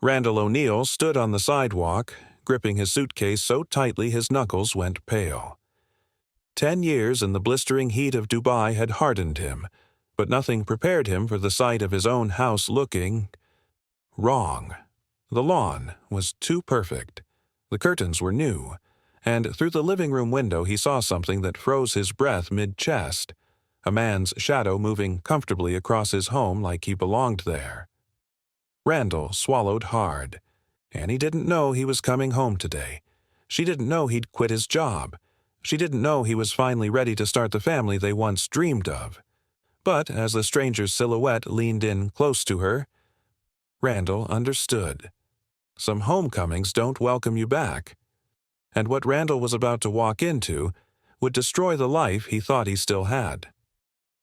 Randall O'Neill stood on the sidewalk, gripping his suitcase so tightly his knuckles went pale. 10 years in the blistering heat of Dubai had hardened him, but nothing prepared him for the sight of his own house looking wrong. The lawn was too perfect. The curtains were new, and through the living room window he saw something that froze his breath mid-chest, a man's shadow moving comfortably across his home like he belonged there. Randall swallowed hard. Annie didn't know he was coming home today. She didn't know he'd quit his job. She didn't know he was finally ready to start the family they once dreamed of. But as the stranger's silhouette leaned in close to her, Randall understood. Some homecomings don't welcome you back. And what Randall was about to walk into would destroy the life he thought he still had.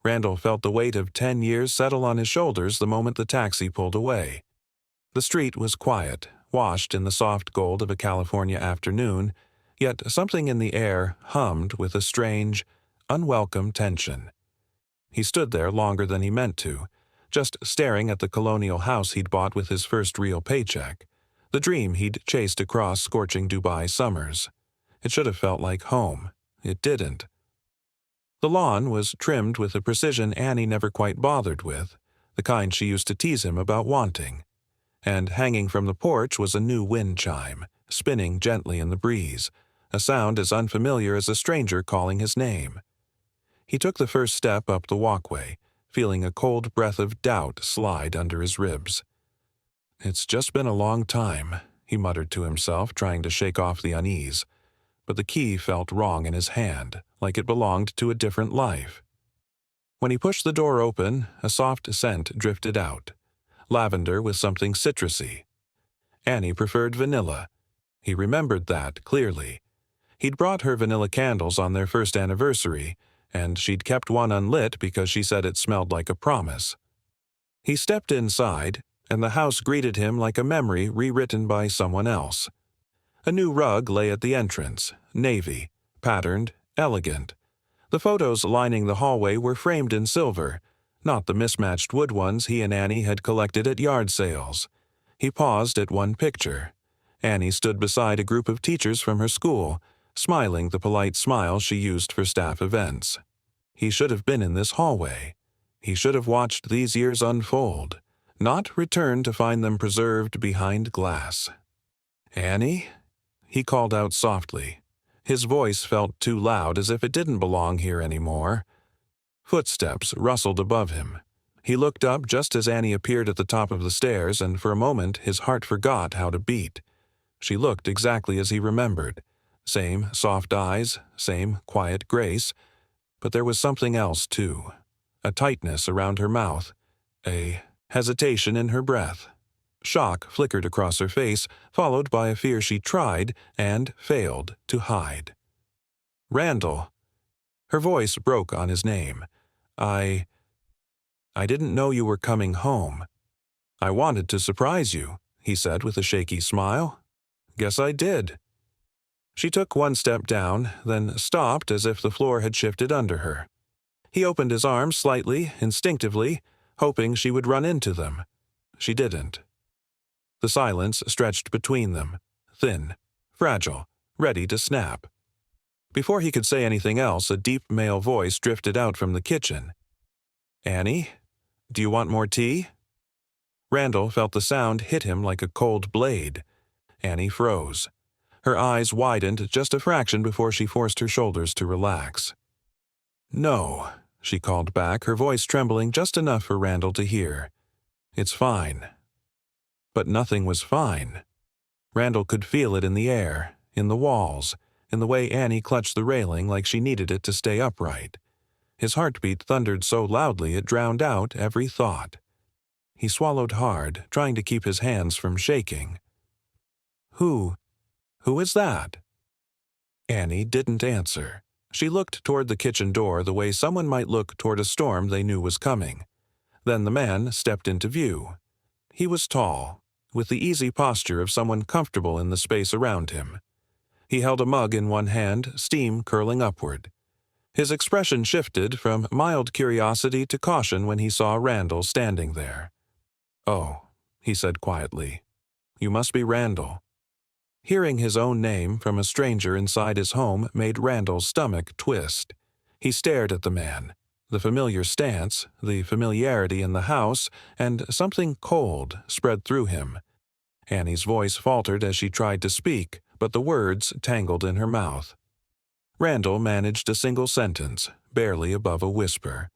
Randall felt the weight of 10 years settle on his shoulders the moment the taxi pulled away. The street was quiet, washed in the soft gold of a California afternoon, yet something in the air hummed with a strange, unwelcome tension. He stood there longer than he meant to, just staring at the colonial house he'd bought with his first real paycheck, the dream he'd chased across scorching Dubai summers. It should have felt like home. It didn't. The lawn was trimmed with a precision Annie never quite bothered with, the kind she used to tease him about wanting. And hanging from the porch was a new wind chime, spinning gently in the breeze, a sound as unfamiliar as a stranger calling his name. He took the first step up the walkway, feeling a cold breath of doubt slide under his ribs. "It's just been a long time," he muttered to himself, trying to shake off the unease. But the key felt wrong in his hand, like it belonged to a different life. When he pushed the door open, a soft scent drifted out. Lavender with something citrusy. Annie preferred vanilla. He remembered that clearly. He'd brought her vanilla candles on their first anniversary, and she'd kept one unlit because she said it smelled like a promise. He stepped inside, and the house greeted him like a memory rewritten by someone else. A new rug lay at the entrance, navy, patterned, elegant. The photos lining the hallway were framed in silver, not the mismatched wood ones he and Annie had collected at yard sales. He paused at one picture. Annie stood beside a group of teachers from her school, smiling the polite smile she used for staff events. He should have been in this hallway. He should have watched these years unfold, not return to find them preserved behind glass. "Annie?" he called out softly. His voice felt too loud, as if it didn't belong here anymore. Footsteps rustled above him. He looked up just as Annie appeared at the top of the stairs, and for a moment his heart forgot how to beat. She looked exactly as he remembered. Same soft eyes, same quiet grace, but there was something else too. A tightness around her mouth, a hesitation in her breath. Shock flickered across her face, followed by a fear she tried and failed to hide. "Randall." Her voice broke on his name. I didn't know you were coming home." "I wanted to surprise you," he said with a shaky smile. "Guess I did." She took one step down, then stopped as if the floor had shifted under her. He opened his arms slightly, instinctively, hoping she would run into them. She didn't. The silence stretched between them, thin, fragile, ready to snap. Before he could say anything else, a deep male voice drifted out from the kitchen. "Annie, do you want more tea?" Randall felt the sound hit him like a cold blade. Annie froze. Her eyes widened just a fraction before she forced her shoulders to relax. "No," she called back, her voice trembling just enough for Randall to hear. "It's fine." But nothing was fine. Randall could feel it in the air, in the walls, in the way Annie clutched the railing like she needed it to stay upright. His heartbeat thundered so loudly it drowned out every thought. He swallowed hard, trying to keep his hands from shaking. Who is that?" Annie didn't answer. She looked toward the kitchen door the way someone might look toward a storm they knew was coming. Then the man stepped into view. He was tall, with the easy posture of someone comfortable in the space around him. He held a mug in one hand, steam curling upward. His expression shifted from mild curiosity to caution when he saw Randall standing there. "Oh," he said quietly. You must be Randall." Hearing his own name from a stranger inside his home made Randall's stomach twist. He stared at the man. The familiar stance, the familiarity in the house, and something cold spread through him. Annie's voice faltered as she tried to speak, but the words tangled in her mouth. Randall managed a single sentence, barely above a whisper.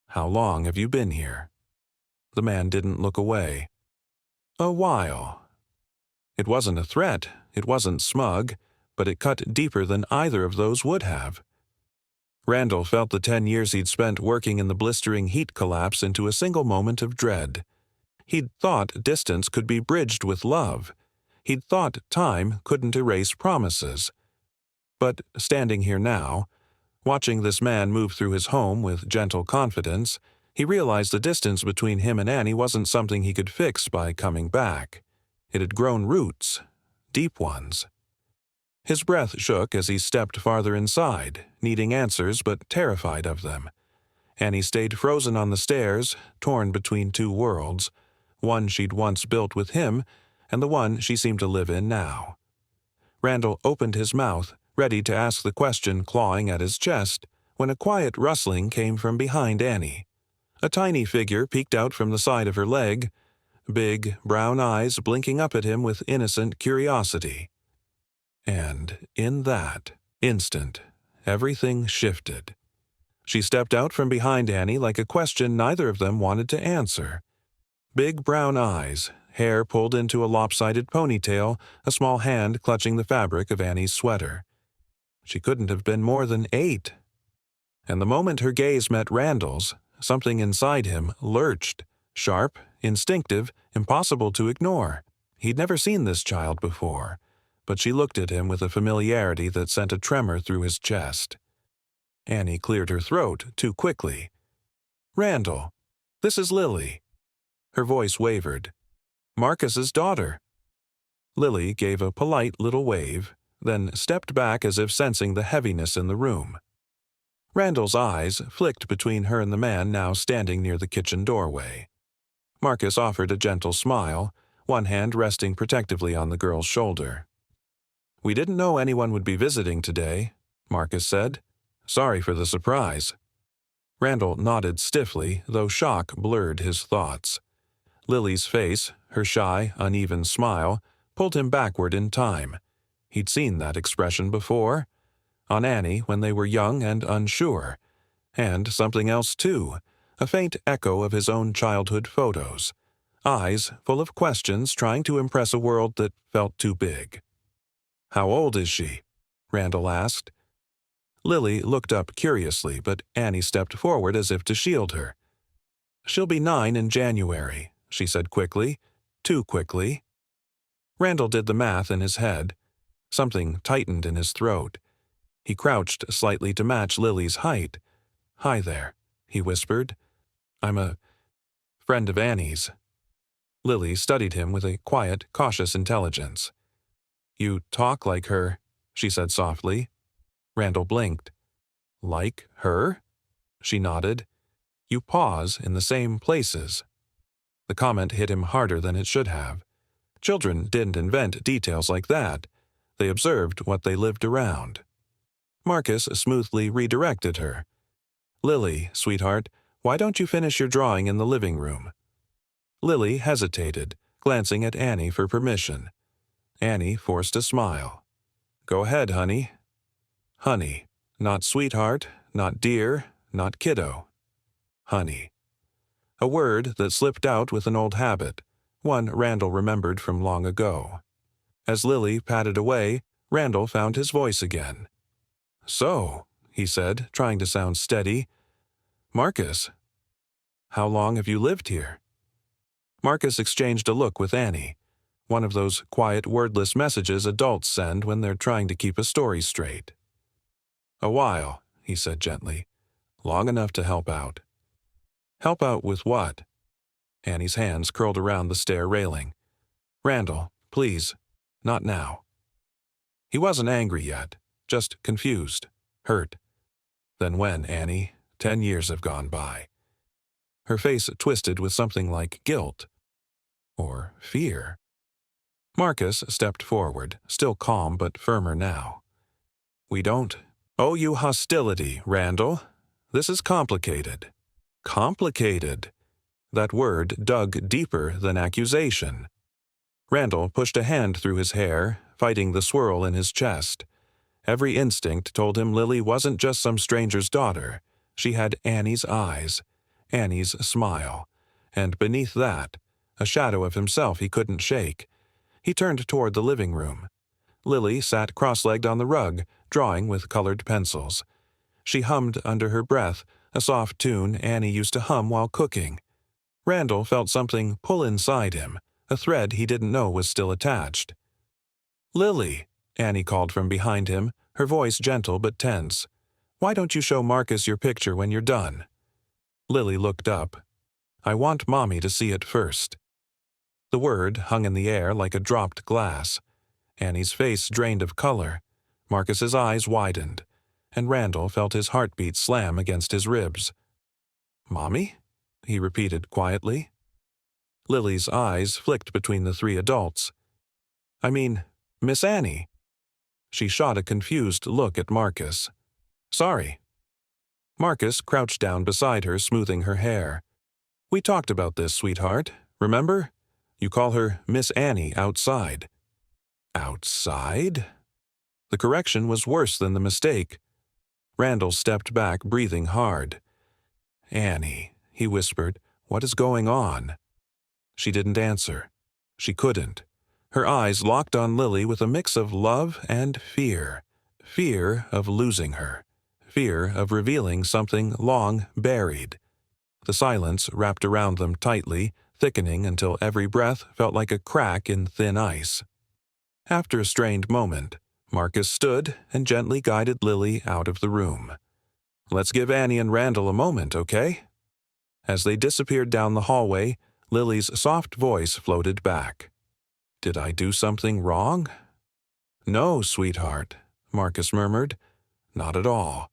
"How long have you been here?" The man didn't look away. "A while." It wasn't a threat, it wasn't smug, but it cut deeper than either of those would have. Randall felt the 10 years he'd spent working in the blistering heat collapse into a single moment of dread. He'd thought distance could be bridged with love. He'd thought time couldn't erase promises. But standing here now, watching this man move through his home with gentle confidence, he realized the distance between him and Annie wasn't something he could fix by coming back. It had grown roots, deep ones. His breath shook as he stepped farther inside, needing answers but terrified of them. Annie stayed frozen on the stairs, torn between two worlds, one she'd once built with him and the one she seemed to live in now. Randall opened his mouth, ready to ask the question clawing at his chest, when a quiet rustling came from behind Annie. A tiny figure peeked out from the side of her leg, big, brown eyes blinking up at him with innocent curiosity. And in that instant, everything shifted. She stepped out from behind Annie like a question neither of them wanted to answer. Big brown eyes, hair pulled into a lopsided ponytail, a small hand clutching the fabric of Annie's sweater. She couldn't have been more than 8. And the moment her gaze met Randall's, something inside him lurched, sharp, instinctive, impossible to ignore. He'd never seen this child before, but she looked at him with a familiarity that sent a tremor through his chest. Annie cleared her throat too quickly. "Randall, this is Lily." Her voice wavered. "Marcus's daughter." Lily gave a polite little wave, then stepped back as if sensing the heaviness in the room. Randall's eyes flicked between her and the man now standing near the kitchen doorway. Marcus offered a gentle smile, one hand resting protectively on the girl's shoulder. "We didn't know anyone would be visiting today," Marcus said. "Sorry for the surprise." Randall nodded stiffly, though shock blurred his thoughts. Lily's face, her shy, uneven smile, pulled him backward in time. He'd seen that expression before. On Annie when they were young and unsure. And something else too, a faint echo of his own childhood photos. Eyes full of questions trying to impress a world that felt too big. "How old is she?" Randall asked. Lily looked up curiously, but Annie stepped forward as if to shield her. "She'll be 9 in January," she said quickly, too quickly. Randall did the math in his head. Something tightened in his throat. He crouched slightly to match Lily's height. "Hi there," he whispered. "I'm a friend of Annie's." Lily studied him with a quiet, cautious intelligence. "You talk like her," she said softly. Randall blinked. "Like her?" She nodded. "You pause in the same places." The comment hit him harder than it should have. Children didn't invent details like that. They observed what they lived around. Marcus smoothly redirected her. "Lily, sweetheart, why don't you finish your drawing in the living room?" Lily hesitated, glancing at Annie for permission. Annie forced a smile. "Go ahead, honey." Honey, not sweetheart, not dear, not kiddo. Honey. A word that slipped out with an old habit, one Randall remembered from long ago. As Lily patted away, Randall found his voice again. "So," he said, trying to sound steady. "Marcus, how long have you lived here?" Marcus exchanged a look with Annie, one of those quiet, wordless messages adults send when they're trying to keep a story straight. "A while," he said gently. "Long enough to help out." "Help out with what?" Annie's hands curled around the stair railing. "Randall, please, not now." He wasn't angry yet, just confused, hurt. "Then when, Annie? 10 years have gone by." Her face twisted with something like guilt. Or fear. Marcus stepped forward, still calm but firmer now. "We don't owe you hostility, Randall. This is complicated." Complicated? That word dug deeper than accusation. Randall pushed a hand through his hair, fighting the swirl in his chest. Every instinct told him Lily wasn't just some stranger's daughter. She had Annie's eyes, Annie's smile, and beneath that, a shadow of himself he couldn't shake. He turned toward the living room. Lily sat cross-legged on the rug, drawing with colored pencils. She hummed under her breath, a soft tune Annie used to hum while cooking. Randall felt something pull inside him, a thread he didn't know was still attached. "Lily," Annie called from behind him, her voice gentle but tense. "Why don't you show Marcus your picture when you're done?" Lily looked up. "I want Mommy to see it first." The word hung in the air like a dropped glass. Annie's face drained of color. Marcus's eyes widened, and Randall felt his heartbeat slam against his ribs. "Mommy?" he repeated quietly. Lily's eyes flicked between the three adults. "I mean, Miss Annie." She shot a confused look at Marcus. "Sorry." Marcus crouched down beside her, smoothing her hair. "We talked about this, sweetheart. Remember? You call her Miss Annie outside." Outside? The correction was worse than the mistake. Randall stepped back, breathing hard. "Annie," he whispered, "what is going on?" She didn't answer. She couldn't. Her eyes locked on Lily with a mix of love and fear. Fear of losing her. Fear of revealing something long buried. The silence wrapped around them tightly, thickening until every breath felt like a crack in thin ice. After a strained moment, Marcus stood and gently guided Lily out of the room. "Let's give Annie and Randall a moment, okay?" As they disappeared down the hallway, Lily's soft voice floated back. "Did I do something wrong?" "No, sweetheart," Marcus murmured. "Not at all."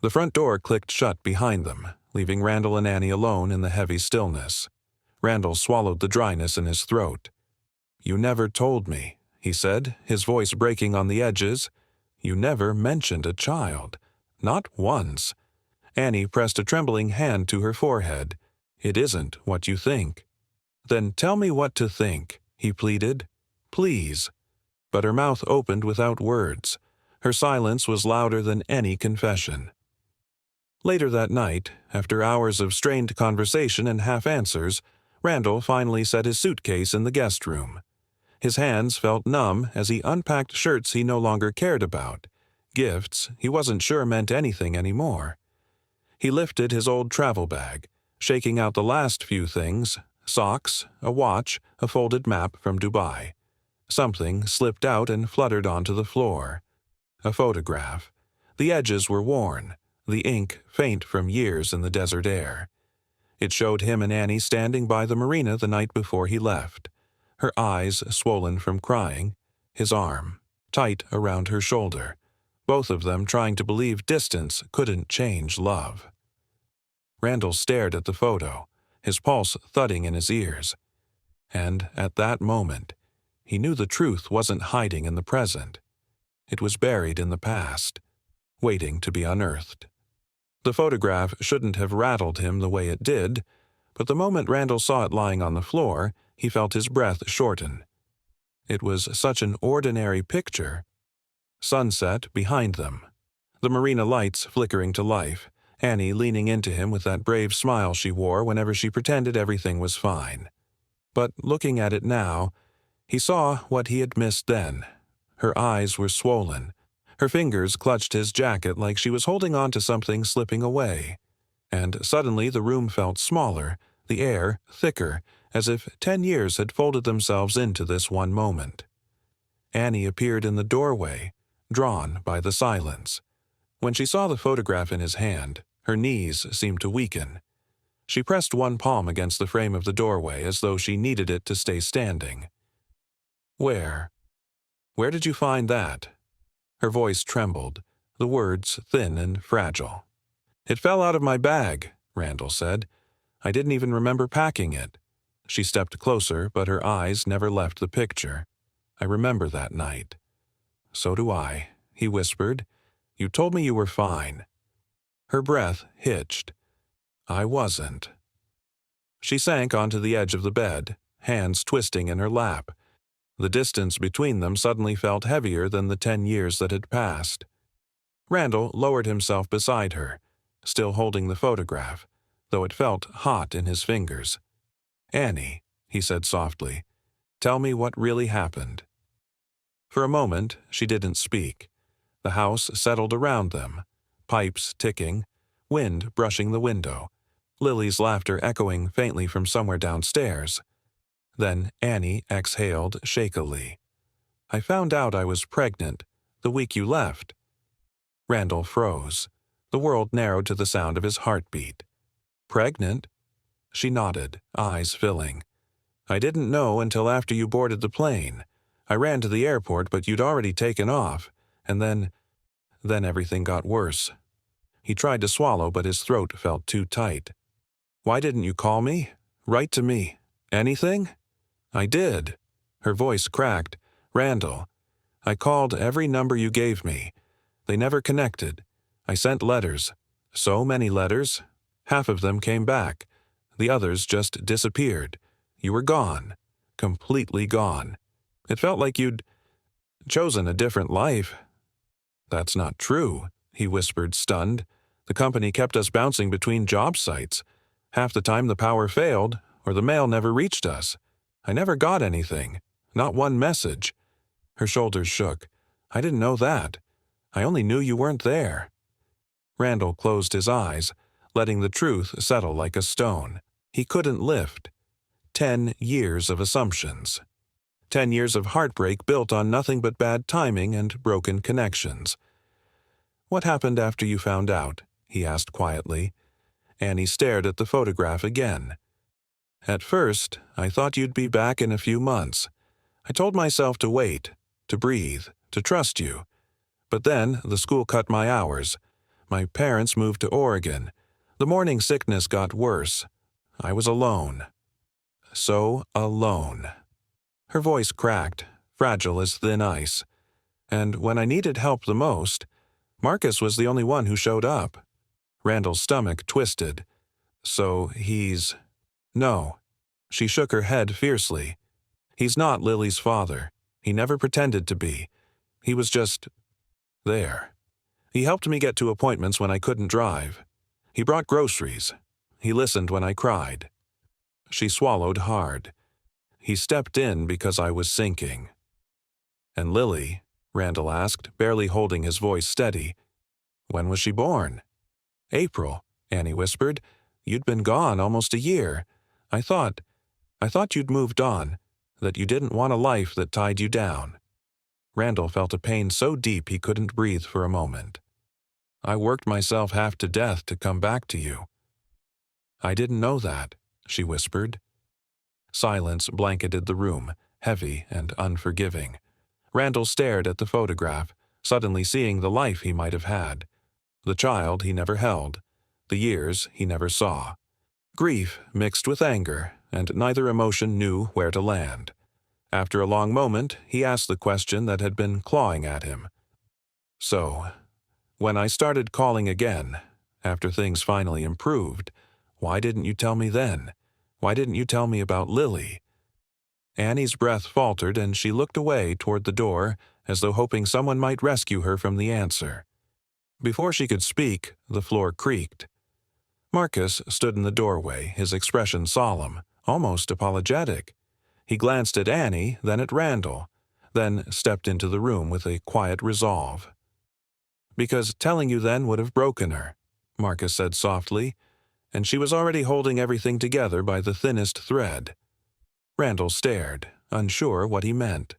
The front door clicked shut behind them, leaving Randall and Annie alone in the heavy stillness. Randall swallowed the dryness in his throat. "You never told me," he said, his voice breaking on the edges. "You never mentioned a child. Not once." Annie pressed a trembling hand to her forehead. "It isn't what you think." "Then tell me what to think," he pleaded. "Please." But her mouth opened without words. Her silence was louder than any confession. Later that night, after hours of strained conversation and half-answers, Randall finally set his suitcase in the guest room. His hands felt numb as he unpacked shirts he no longer cared about, gifts he wasn't sure meant anything anymore. He lifted his old travel bag, shaking out the last few things: socks, a watch, a folded map from Dubai. Something slipped out and fluttered onto the floor. A photograph. The edges were worn, the ink faint from years in the desert air. It showed him and Annie standing by the marina the night before he left, her eyes swollen from crying, his arm tight around her shoulder, both of them trying to believe distance couldn't change love. Randall stared at the photo, his pulse thudding in his ears. And at that moment, he knew the truth wasn't hiding in the present. It was buried in the past, waiting to be unearthed. The photograph shouldn't have rattled him the way it did, but the moment Randall saw it lying on the floor, he felt his breath shorten. It was such an ordinary picture. Sunset behind them. The marina lights flickering to life, Annie leaning into him with that brave smile she wore whenever she pretended everything was fine. But looking at it now, he saw what he had missed then. Her eyes were swollen. Her fingers clutched his jacket like she was holding on to something slipping away. And suddenly the room felt smaller, the air thicker, as if 10 years had folded themselves into this one moment. Annie appeared in the doorway, drawn by the silence. When she saw the photograph in his hand, her knees seemed to weaken. She pressed one palm against the frame of the doorway as though she needed it to stay standing. "Where did you find that?" Her voice trembled, the words thin and fragile. "It fell out of my bag," Randall said. "I didn't even remember packing it." She stepped closer, but her eyes never left the picture. I remember that night. "So do I," he whispered. "You told me you were fine." Her breath hitched. I wasn't. She sank onto the edge of the bed, hands twisting in her lap. The distance between them suddenly felt heavier than the 10 years that had passed. Randall lowered himself beside her, still holding the photograph, though it felt hot in his fingers. "Annie," he said softly, "tell me what really happened." For a moment, she didn't speak. The house settled around them, pipes ticking, wind brushing the window, Lily's laughter echoing faintly from somewhere downstairs. Then Annie exhaled shakily. "I found out I was pregnant the week you left." Randall froze. The world narrowed to the sound of his heartbeat. "Pregnant?" She nodded, eyes filling. "I didn't know until after you boarded the plane. I ran to the airport, but you'd already taken off, and then everything got worse." He tried to swallow, but his throat felt too tight. "Why didn't you call me? Write to me? Anything?" "I did." Her voice cracked. "Randall, I called every number you gave me. They never connected. I sent letters. So many letters. Half of them came back. The others just disappeared. You were gone. Completely gone. It felt like you'd chosen a different life." "That's not true," he whispered, stunned. "The company kept us bouncing between job sites. Half the time the power failed, or the mail never reached us. I never got anything. Not one message." Her shoulders shook. "I didn't know that. I only knew you weren't there." Randall closed his eyes, letting the truth settle like a stone. He couldn't lift. 10 years of assumptions. 10 years of heartbreak built on nothing but bad timing and broken connections. "What happened after you found out?" he asked quietly. Annie stared at the photograph again. "At first, I thought you'd be back in a few months. I told myself to wait, to breathe, to trust you. But then the school cut my hours. My parents moved to Oregon. The morning sickness got worse. I was alone. So alone." Her voice cracked, fragile as thin ice. "And when I needed help the most, Marcus was the only one who showed up." Randall's stomach twisted. "So he's—" "No." She shook her head fiercely. "He's not Lily's father. He never pretended to be. He was just there. He helped me get to appointments when I couldn't drive. He brought groceries. He listened when I cried." She swallowed hard. "He stepped in because I was sinking." "And Lily?" Randall asked, barely holding his voice steady. "When was she born?" "April," Annie whispered. "You'd been gone almost a year. I thought you'd moved on, that you didn't want a life that tied you down." Randall felt a pain so deep he couldn't breathe for a moment. "I worked myself half to death to come back to you." "I didn't know that," she whispered. Silence blanketed the room, heavy and unforgiving. Randall stared at the photograph, suddenly seeing the life he might have had. The child he never held. The years he never saw. Grief mixed with anger, and neither emotion knew where to land. After a long moment, he asked the question that had been clawing at him. "So, when I started calling again, after things finally improved, why didn't you tell me then? Why didn't you tell me about Lily?" Annie's breath faltered and she looked away toward the door as though hoping someone might rescue her from the answer. Before she could speak, the floor creaked. Marcus stood in the doorway, his expression solemn, almost apologetic. He glanced at Annie, then at Randall, then stepped into the room with a quiet resolve. "Because telling you then would have broken her," Marcus said softly, "and she was already holding everything together by the thinnest thread." Randall stared, unsure what he meant.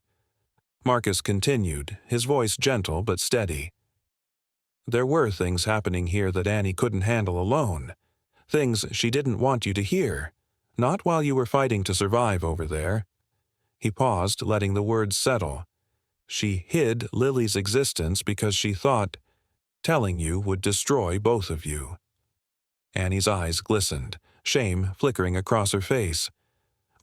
Marcus continued, his voice gentle but steady. "There were things happening here that Annie couldn't handle alone. Things she didn't want you to hear. Not while you were fighting to survive over there." He paused, letting the words settle. "She hid Lily's existence because she thought telling you would destroy both of you." Annie's eyes glistened, shame flickering across her face.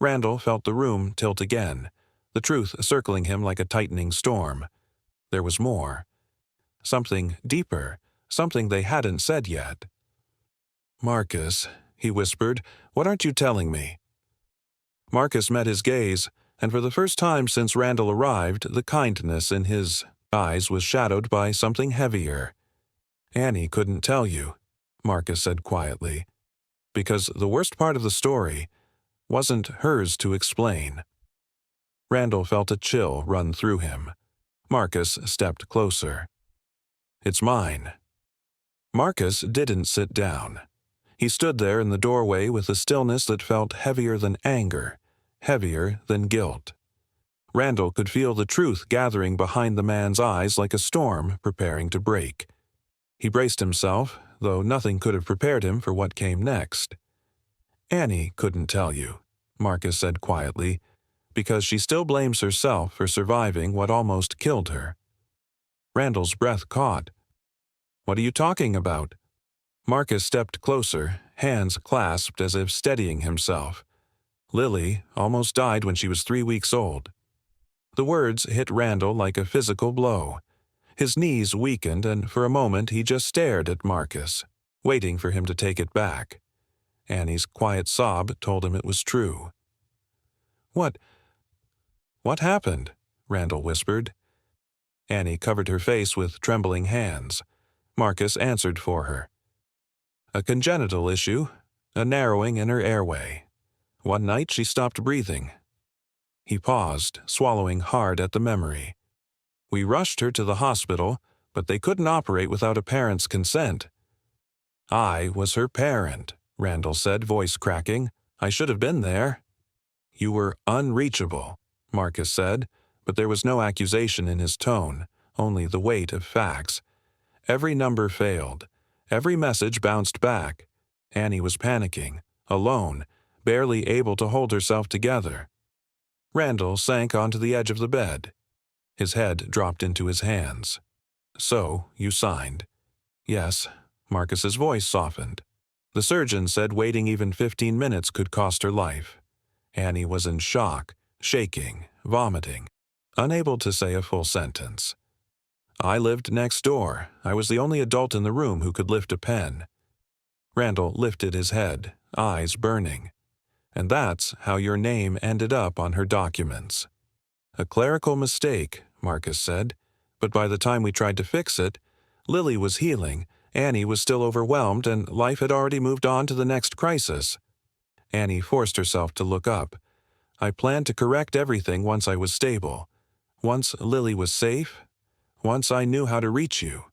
Randall felt the room tilt again, the truth circling him like a tightening storm. There was more. Something deeper, something they hadn't said yet. "Marcus," he whispered, "what aren't you telling me?" Marcus met his gaze, and for the first time since Randall arrived, the kindness in his eyes was shadowed by something heavier. "Annie couldn't tell you," Marcus said quietly, "because the worst part of the story wasn't hers to explain." Randall felt a chill run through him. Marcus stepped closer. "It's mine." Marcus didn't sit down. He stood there in the doorway with a stillness that felt heavier than anger, heavier than guilt. Randall could feel the truth gathering behind the man's eyes like a storm preparing to break. He braced himself, though nothing could have prepared him for what came next. "Annie couldn't tell you," Marcus said quietly, "because she still blames herself for surviving what almost killed her." Randall's breath caught. "What are you talking about?" Marcus stepped closer, hands clasped as if steadying himself. "Lily almost died when she was 3 weeks old." The words hit Randall like a physical blow. His knees weakened, and for a moment he just stared at Marcus, waiting for him to take it back. Annie's quiet sob told him it was true. What happened?" Randall whispered. Annie covered her face with trembling hands. Marcus answered for her. "A congenital issue, a narrowing in her airway. One night she stopped breathing." He paused, swallowing hard at the memory. "We rushed her to the hospital, but they couldn't operate without a parent's consent." "I was her parent," Randall said, voice cracking. "I should have been there." "You were unreachable," Marcus said, but there was no accusation in his tone, only the weight of facts. Every number failed. Every message bounced back. Annie was panicking, alone, barely able to hold herself together. Randall sank onto the edge of the bed. His head dropped into his hands. "So, you signed." "Yes." Marcus's voice softened. "The surgeon said waiting even 15 minutes could cost her life." Annie was in shock, shaking, vomiting, unable to say a full sentence. "I lived next door. I was the only adult in the room who could lift a pen." Randall lifted his head, eyes burning. "And that's how your name ended up on her documents." "A clerical mistake," Marcus said, "but by the time we tried to fix it, Lily was healing, Annie was still overwhelmed, and life had already moved on to the next crisis." Annie forced herself to look up. "I planned to correct everything once I was stable. Once Lily was safe. Once I knew how to reach you."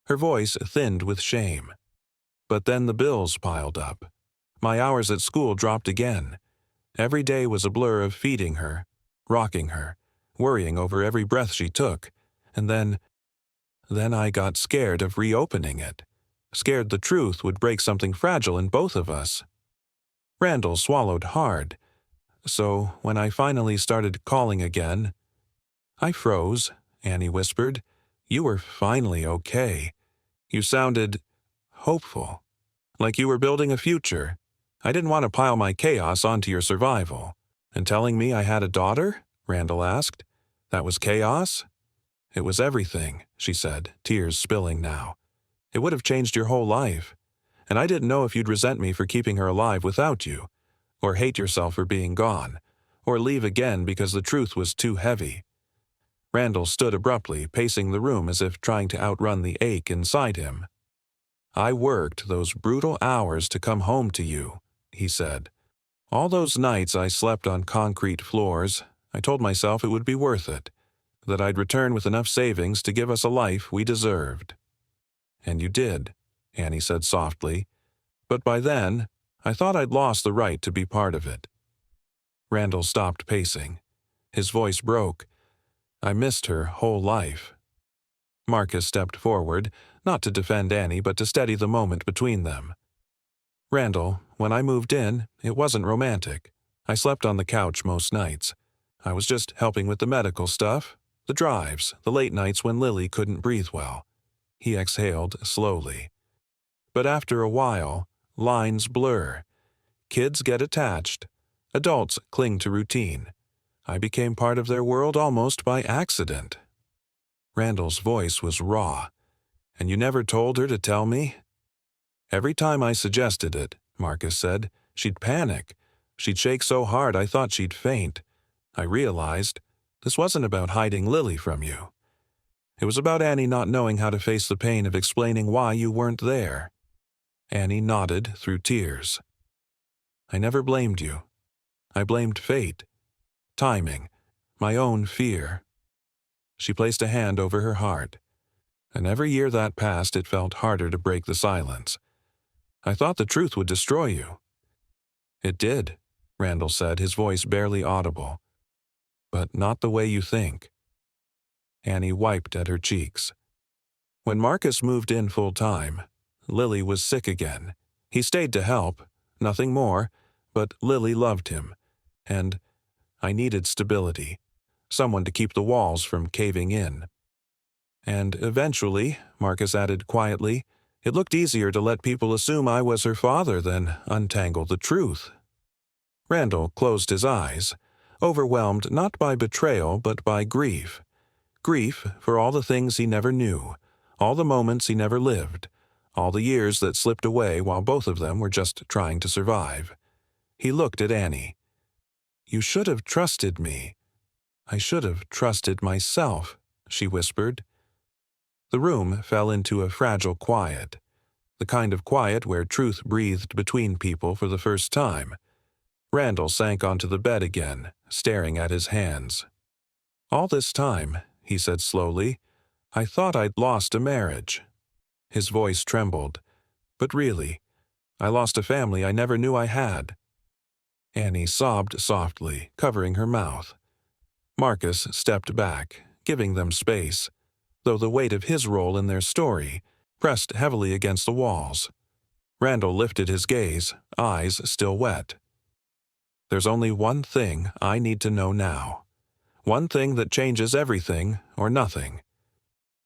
Her voice thinned with shame. "But then the bills piled up. My hours at school dropped again. Every day was a blur of feeding her, rocking her, worrying over every breath she took. And then I got scared of reopening it. Scared the truth would break something fragile in both of us." Randall swallowed hard. "So when I finally started calling again—" "I froze," Annie whispered. "You were finally okay. You sounded hopeful, like you were building a future. I didn't want to pile my chaos onto your survival." "And telling me I had a daughter?" Randall asked. "That was chaos?" "It was everything," she said, tears spilling now. "It would have changed your whole life. And I didn't know if you'd resent me for keeping her alive without you, or hate yourself for being gone, or leave again because the truth was too heavy." Randall stood abruptly, pacing the room as if trying to outrun the ache inside him. "I worked those brutal hours to come home to you," he said. "All those nights I slept on concrete floors, I told myself it would be worth it, that I'd return with enough savings to give us a life we deserved." "And you did," Annie said softly. "But by then, I thought I'd lost the right to be part of it." Randall stopped pacing. His voice broke. "I missed her whole life." Marcus stepped forward, not to defend Annie but to steady the moment between them. "Randall, when I moved in, it wasn't romantic. I slept on the couch most nights. I was just helping with the medical stuff, the drives, the late nights when Lily couldn't breathe well." He exhaled slowly. "But after a while, lines blur. Kids get attached. Adults cling to routine. I became part of their world almost by accident." Randall's voice was raw. "And you never told her to tell me?" "Every time I suggested it," Marcus said, "she'd panic. She'd shake so hard I thought she'd faint. I realized this wasn't about hiding Lily from you. It was about Annie not knowing how to face the pain of explaining why you weren't there." Annie nodded through tears. "I never blamed you. I blamed fate, timing, my own fear." She placed a hand over her heart, and every year that passed it felt harder to break the silence. "I thought the truth would destroy you." "It did," Randall said, his voice barely audible. "But not the way you think." Annie wiped at her cheeks. When Marcus moved in full-time, Lily was sick again. He stayed to help, nothing more, but Lily loved him. And I needed stability, someone to keep the walls from caving in. And eventually, Marcus added quietly, it looked easier to let people assume I was her father than untangle the truth. Randall closed his eyes, overwhelmed not by betrayal but by grief. Grief for all the things he never knew, all the moments he never lived, all the years that slipped away while both of them were just trying to survive. He looked at Annie. "You should have trusted me. I should have trusted myself," she whispered. The room fell into a fragile quiet, the kind of quiet where truth breathed between people for the first time. Randall sank onto the bed again, staring at his hands. "All this time," he said slowly, "I thought I'd lost a marriage." His voice trembled. "But really, I lost a family I never knew I had." Annie sobbed softly, covering her mouth. Marcus stepped back, giving them space, though the weight of his role in their story pressed heavily against the walls. Randall lifted his gaze, eyes still wet. "There's only one thing I need to know now. One thing that changes everything or nothing."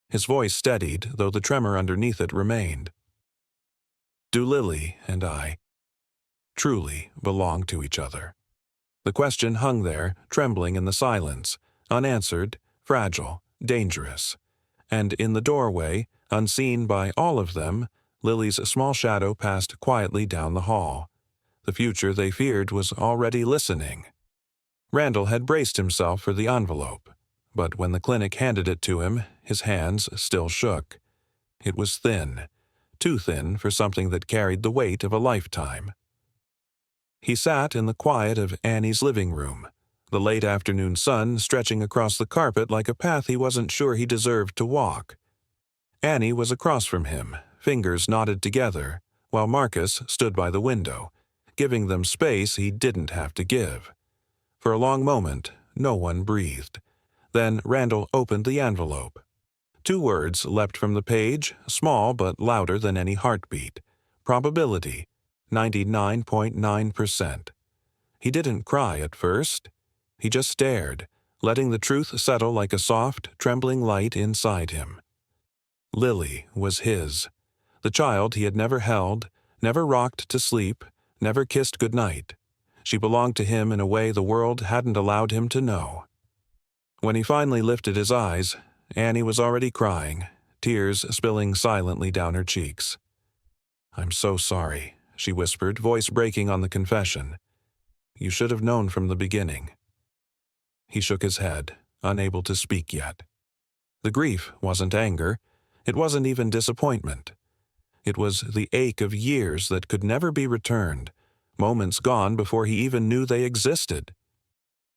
His voice steadied, though the tremor underneath it remained. "Do Lily and I truly belong to each other?" The question hung there, trembling in the silence, unanswered, fragile, dangerous. And in the doorway, unseen by all of them, Lily's small shadow passed quietly down the hall. The future they feared was already listening. Randall had braced himself for the envelope, but when the clinic handed it to him, his hands still shook. It was thin, too thin for something that carried the weight of a lifetime. He sat in the quiet of Annie's living room, the late afternoon sun stretching across the carpet like a path he wasn't sure he deserved to walk. Annie was across from him, fingers knotted together, while Marcus stood by the window, giving them space he didn't have to give. For a long moment, no one breathed. Then Randall opened the envelope. 2 words leapt from the page, small but louder than any heartbeat. Probability, 99.9%. He didn't cry at first. He just stared, letting the truth settle like a soft, trembling light inside him. Lily was his. The child he had never held, never rocked to sleep, never kissed goodnight. She belonged to him in a way the world hadn't allowed him to know. When he finally lifted his eyes, Annie was already crying, tears spilling silently down her cheeks. "I'm so sorry," she whispered, voice breaking on the confession. "You should have known from the beginning." He shook his head, unable to speak yet. The grief wasn't anger. It wasn't even disappointment. It was the ache of years that could never be returned, moments gone before he even knew they existed.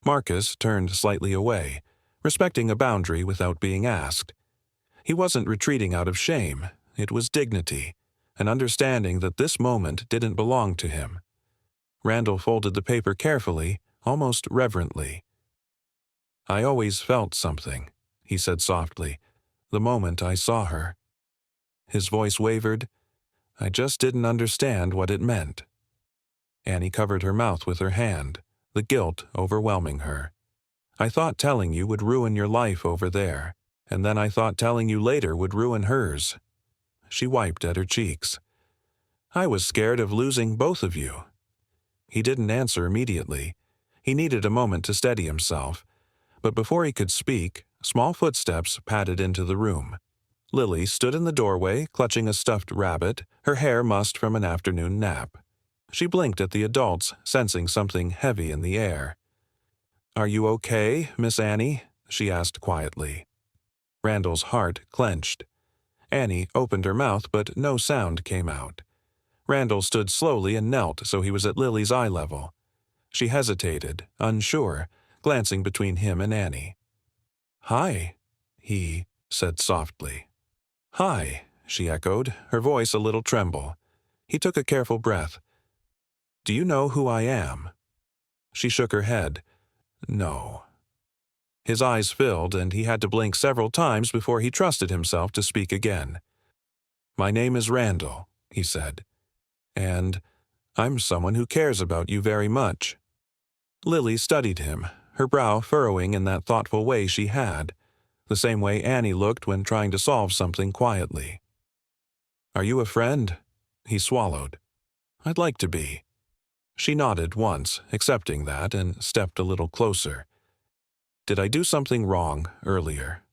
Marcus turned slightly away, respecting a boundary without being asked. He wasn't retreating out of shame. It was dignity, an understanding that this moment didn't belong to him. Randall folded the paper carefully, almost reverently. "I always felt something," he said softly, "the moment I saw her." His voice wavered. "I just didn't understand what it meant." Annie covered her mouth with her hand, the guilt overwhelming her. "I thought telling you would ruin your life over there, and then I thought telling you later would ruin hers." She wiped at her cheeks. "I was scared of losing both of you." He didn't answer immediately. He needed a moment to steady himself, but before he could speak, small footsteps padded into the room. Lily stood in the doorway, clutching a stuffed rabbit, her hair mussed from an afternoon nap. She blinked at the adults, sensing something heavy in the air. "Are you okay, Miss Annie?" she asked quietly. Randall's heart clenched. Annie opened her mouth, but no sound came out. Randall stood slowly and knelt so he was at Lily's eye level. She hesitated, unsure, glancing between him and Annie. "Hi," he said softly. "Hi," she echoed, her voice a little tremble. He took a careful breath. "Do you know who I am?" She shook her head. "No." His eyes filled, and he had to blink several times before he trusted himself to speak again. "My name is Randall," he said, "and I'm someone who cares about you very much." Lily studied him, her brow furrowing in that thoughtful way she had, the same way Annie looked when trying to solve something quietly. "Are you a friend?" He swallowed. "I'd like to be." She nodded once, accepting that, and stepped a little closer. "Did I do something wrong earlier?"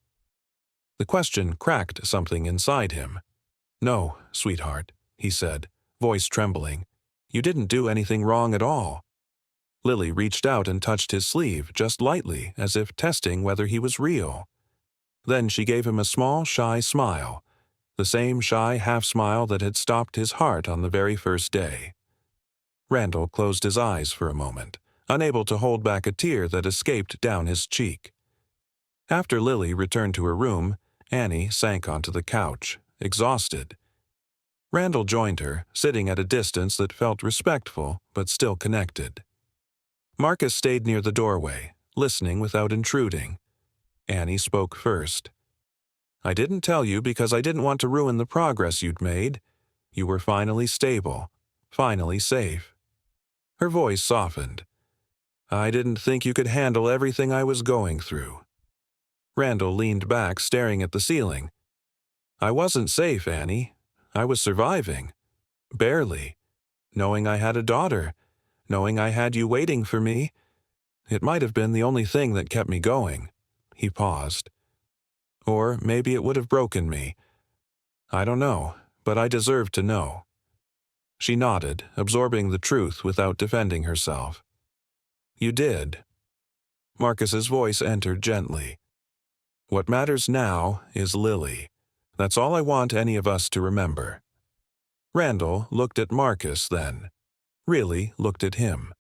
The question cracked something inside him. "No, sweetheart," he said, voice trembling. "You didn't do anything wrong at all." Lily reached out and touched his sleeve, just lightly, as if testing whether he was real. Then she gave him a small, shy smile, the same shy half-smile that had stopped his heart on the very first day. Randall closed his eyes for a moment, unable to hold back a tear that escaped down his cheek. After Lily returned to her room, Annie sank onto the couch, exhausted. Randall joined her, sitting at a distance that felt respectful but still connected. Marcus stayed near the doorway, listening without intruding. Annie spoke first. "I didn't tell you because I didn't want to ruin the progress you'd made. You were finally stable, finally safe." Her voice softened. "I didn't think you could handle everything I was going through." Randall leaned back, staring at the ceiling. "I wasn't safe, Annie. I was surviving. Barely. Knowing I had a daughter, knowing I had you waiting for me. It might have been the only thing that kept me going." He paused. "Or maybe it would have broken me. I don't know, but I deserve to know." She nodded, absorbing the truth without defending herself. "You did." Marcus's voice entered gently. "What matters now is Lily. That's all I want any of us to remember." Randall looked at Marcus then. Really looked at him.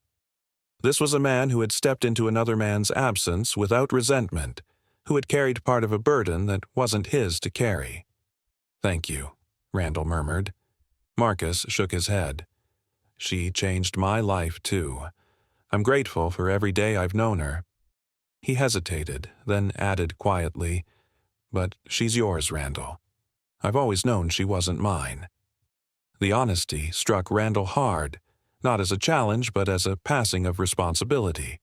This was a man who had stepped into another man's absence without resentment, who had carried part of a burden that wasn't his to carry. "Thank you," Randall murmured. Marcus shook his head. "She changed my life, too. I'm grateful for every day I've known her." He hesitated, then added quietly, "But she's yours, Randall. I've always known she wasn't mine." The honesty struck Randall hard, not as a challenge but as a passing of responsibility.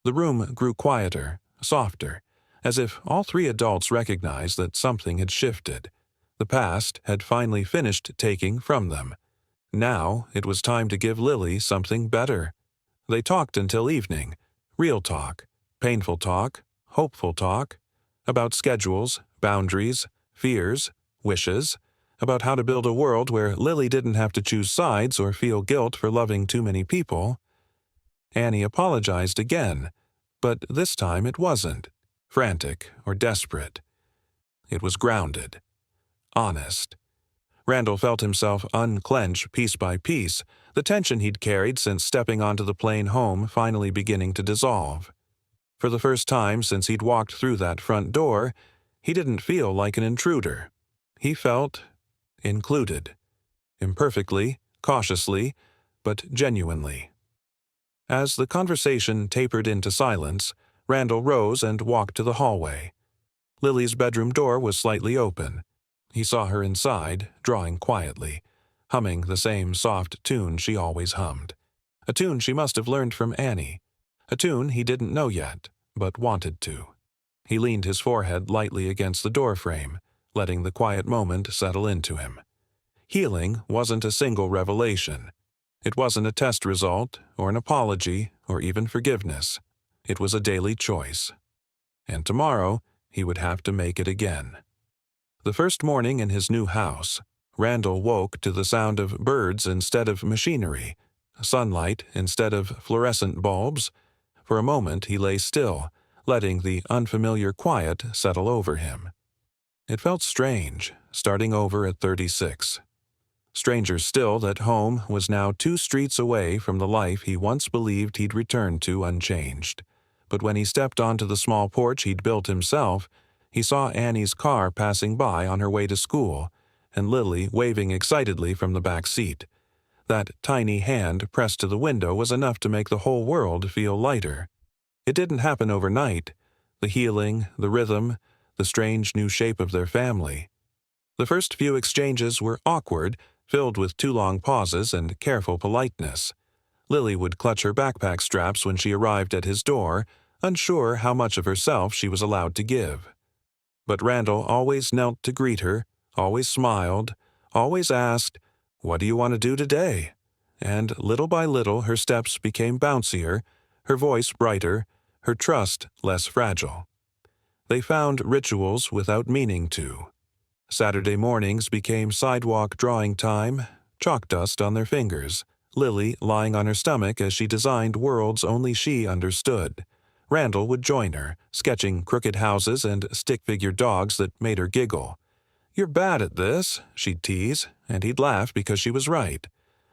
The room grew quieter, softer, as if all three adults recognized that something had shifted. The past had finally finished taking from them. Now it was time to give Lily something better. They talked until evening. Real talk, painful talk, hopeful talk, about schedules, boundaries, fears, wishes, about how to build a world where Lily didn't have to choose sides or feel guilt for loving too many people. Annie apologized again, but this time it wasn't frantic or desperate. It was grounded, honest. Randall felt himself unclench piece by piece, the tension he'd carried since stepping onto the plane home finally beginning to dissolve. For the first time since he'd walked through that front door, he didn't feel like an intruder. He felt included. Imperfectly, cautiously, but genuinely. As the conversation tapered into silence, Randall rose and walked to the hallway. Lily's bedroom door was slightly open. He saw her inside, drawing quietly, humming the same soft tune she always hummed. A tune she must have learned from Annie. A tune he didn't know yet, but wanted to. He leaned his forehead lightly against the doorframe, letting the quiet moment settle into him. Healing wasn't a single revelation. It wasn't a test result, or an apology, or even forgiveness. It was a daily choice. And tomorrow, he would have to make it again. The first morning in his new house, Randall woke to the sound of birds instead of machinery, sunlight instead of fluorescent bulbs. For a moment he lay still, letting the unfamiliar quiet settle over him. It felt strange, starting over at 36. Stranger still that home was now 2 streets away from the life he once believed he'd return to unchanged. But when he stepped onto the small porch he'd built himself, he saw Annie's car passing by on her way to school, and Lily waving excitedly from the back seat. That tiny hand pressed to the window was enough to make the whole world feel lighter. It didn't happen overnight. The healing, the rhythm, the strange new shape of their family. The first few exchanges were awkward, filled with too long pauses and careful politeness. Lily would clutch her backpack straps when she arrived at his door, unsure how much of herself she was allowed to give. But Randall always knelt to greet her, always smiled, always asked, "What do you want to do today?" And little by little her steps became bouncier, her voice brighter, her trust less fragile. They found rituals without meaning to. Saturday mornings became sidewalk drawing time, chalk dust on their fingers, Lily lying on her stomach as she designed worlds only she understood. Randall would join her, sketching crooked houses and stick-figure dogs that made her giggle. "You're bad at this," she'd tease, and he'd laugh because she was right.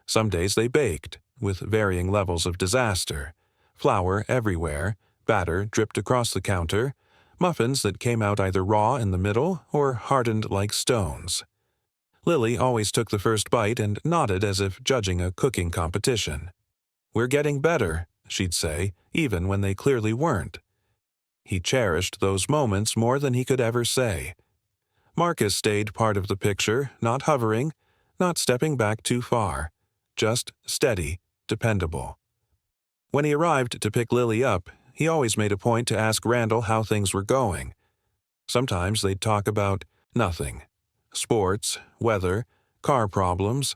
Some days they baked, with varying levels of disaster. Flour everywhere, batter dripped across the counter, muffins that came out either raw in the middle or hardened like stones. Lily always took the first bite and nodded as if judging a cooking competition. "We're getting better," she'd say, even when they clearly weren't. He cherished those moments more than he could ever say. Marcus stayed part of the picture, not hovering, not stepping back too far, just steady, dependable. When he arrived to pick Lily up, he always made a point to ask Randall how things were going. Sometimes they'd talk about nothing. Sports, weather, car problems.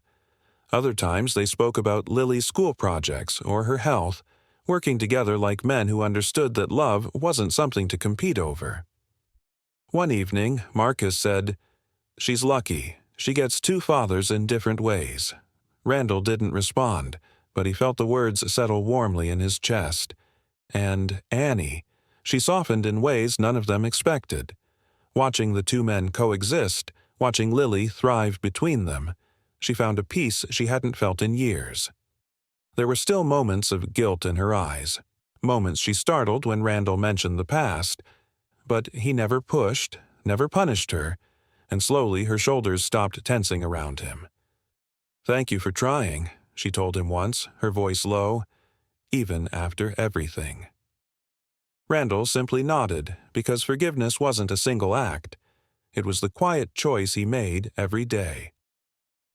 Other times they spoke about Lily's school projects or her health, working together like men who understood that love wasn't something to compete over. One evening, Marcus said, "She's lucky. She gets 2 fathers in different ways." Randall didn't respond, but he felt the words settle warmly in his chest. And Annie, she softened in ways none of them expected. Watching the 2 men coexist, watching Lily thrive between them, she found a peace she hadn't felt in years. There were still moments of guilt in her eyes, moments she startled when Randall mentioned the past, but he never pushed, never punished her, and slowly her shoulders stopped tensing around him. "Thank you for trying," she told him once, her voice low, "even after everything." Randall simply nodded, because forgiveness wasn't a single act. It was the quiet choice he made every day.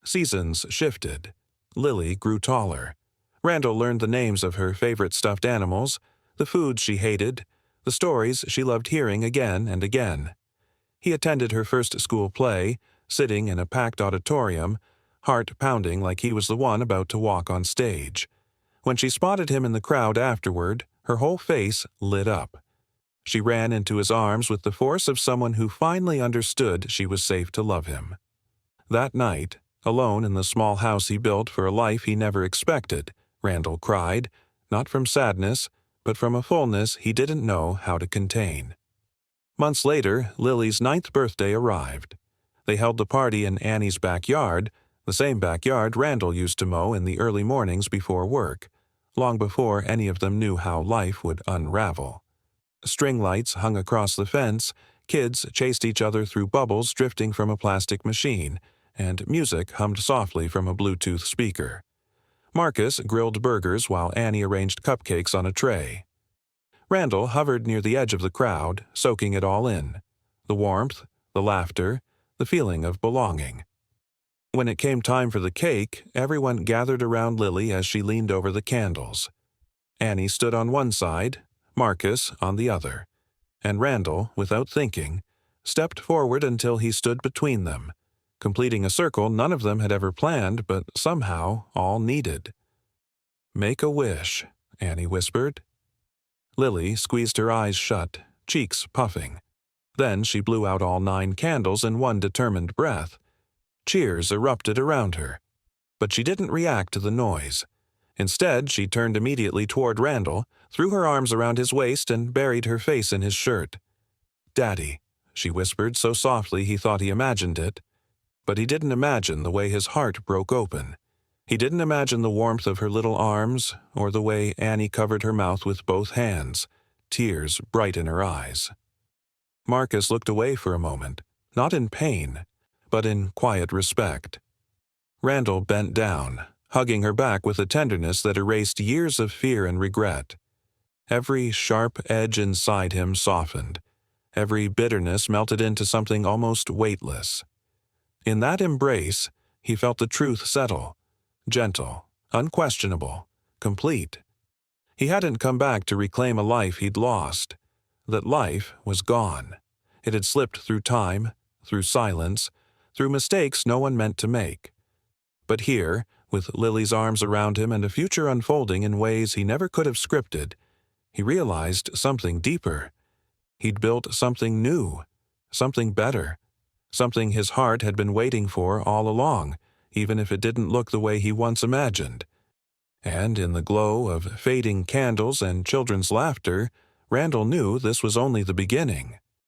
Seasons shifted. Lily grew taller. Randall learned the names of her favorite stuffed animals, the foods she hated, the stories she loved hearing again and again. He attended her first school play, sitting in a packed auditorium, heart pounding like he was the one about to walk on stage. When she spotted him in the crowd afterward, her whole face lit up. She ran into his arms with the force of someone who finally understood she was safe to love him. That night, alone in the small house he built for a life he never expected, Randall cried, not from sadness, but from a fullness he didn't know how to contain. Months later, Lily's 9th birthday arrived. They held the party in Annie's backyard, the same backyard Randall used to mow in the early mornings before work, long before any of them knew how life would unravel. String lights hung across the fence, kids chased each other through bubbles drifting from a plastic machine, and music hummed softly from a Bluetooth speaker. Marcus grilled burgers while Annie arranged cupcakes on a tray. Randall hovered near the edge of the crowd, soaking it all in. The warmth, the laughter, the feeling of belonging. When it came time for the cake, everyone gathered around Lily as she leaned over the candles. Annie stood on one side, Marcus on the other, and Randall, without thinking, stepped forward until he stood between them, completing a circle none of them had ever planned but somehow all needed. "Make a wish," Annie whispered. Lily squeezed her eyes shut, cheeks puffing. Then she blew out all 9 candles in one determined breath. Cheers erupted around her. But she didn't react to the noise. Instead, she turned immediately toward Randall, threw her arms around his waist, and buried her face in his shirt. "Daddy," she whispered so softly he thought he imagined it. But he didn't imagine the way his heart broke open. He didn't imagine the warmth of her little arms, or the way Annie covered her mouth with both hands, tears bright in her eyes. Marcus looked away for a moment, not in pain, but in quiet respect. Randall bent down, hugging her back with a tenderness that erased years of fear and regret. Every sharp edge inside him softened. Every bitterness melted into something almost weightless. In that embrace, he felt the truth settle, gentle, unquestionable, complete. He hadn't come back to reclaim a life he'd lost. That life was gone. It had slipped through time, through silence, through mistakes no one meant to make. But here, with Lily's arms around him and a future unfolding in ways he never could have scripted, he realized something deeper. He'd built something new, something better, something his heart had been waiting for all along, even if it didn't look the way he once imagined. And in the glow of fading candles and children's laughter, Randall knew this was only the beginning.